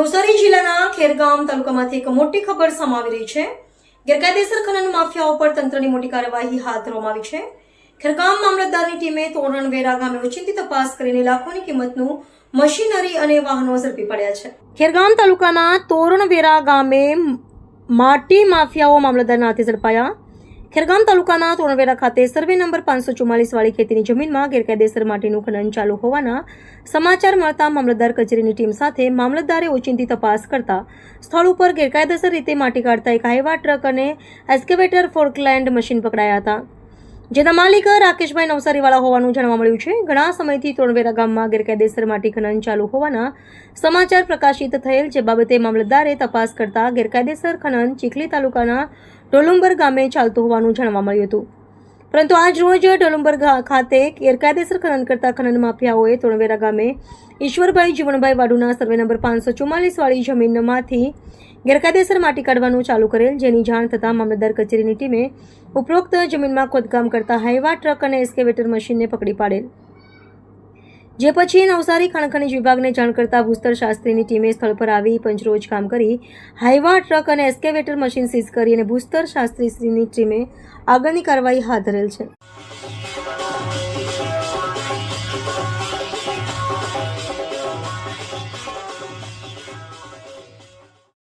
નવસારી જિલ્લાના ખેરગામ તાલુકામાંથી એક મોટી ખબર સામે આવી રહી છે। ગેરકાયદેસર ખનન માફિયાઓ પર તંત્રની મોટી કાર્યવાહી હાથ ધરવામાં આવી છે। ખેરગામ મામલતદારની ટીમે તોરણવેરા ગામે ઓચિંતી તપાસ કરીને લાખોની કિંમતનું મશીનરી અને વાહનો ઝડપી પડ્યા છે। ખેરગામ તાલુકાના તોરણવેરા ગામે માટી માફિયાઓ મામલતદારના હાથે ઝડપાયા। ખેરગામ તાલુકાના તોરણવેરા ખાતે સર્વે નંબર 544 વાળી ખેતીની જમીનમાં ગેરકાયદેસર માટીનું ખનન ચાલુ હોવાના સમાચાર મળતા મામલતદાર કચેરીની ટીમ સાથે મામલતદારે ઓચિંતી તપાસ કરતા સ્થળ ઉપર ગેરકાયદેસર રીતે માટી કાઢતા એક હાઈવા ટ્રક અને એસ્કેવેટર ફોર્કલેન્ડ મશીન પકડાયા હતા, જેના માલિક રાકેશભાઈ નવસારીવાળા હોવાનું જાણવા મળ્યું છે। ઘણા સમયથી તોરણવેરા ગામમાં ગેરકાયદેસર માટી ખનન ચાલુ હોવાના સમાચાર પ્રકાશિત થયેલ, જે બાબતે મામલતદારે તપાસ કરતા ગેરકાયદેસર ખનન ચીખલી તાલુકાના ઢોલુંબર ગામે ચાલતું હોવાનું જાણવા મળ્યું હતું, પરંતુ આજ રોજ ઢોલુંબર ખાતે ગેરકાયદેસર ખનન કરતા ખનન માફિયાઓએ તોરણવેરા ગામે ઈશ્વરભાઈ જીવણભાઈ વાડુના સર્વે નંબર 544 વાળી જમીનમાંથી ગેરકાયદેસર માટી કાઢવાનું ચાલુ કરેલ, જેની જાણ થતાં મામલતદાર કચેરીની ટીમે ઉપરોક્ત જમીનમાં ખોદકામ કરતા હાઈવા ટ્રક અને એસ્કેવેટર મશીનને પકડી પાડેલ, જે પછી નવસારી ખાણ ખનીજ વિભાગને જાણ કરતા ભૂસ્તર શાસ્ત્રીની ટીમે સ્થળ પર આવી પંચરોજ કામ કરી હાઈવા ટ્રક અને એસ્કેવેટર મશીન સીઝ કરી અને ભૂસ્તર શાસ્ત્રીશ્રીની ટીમે આગળની કાર્યવાહી હાથ ધરેલ છે।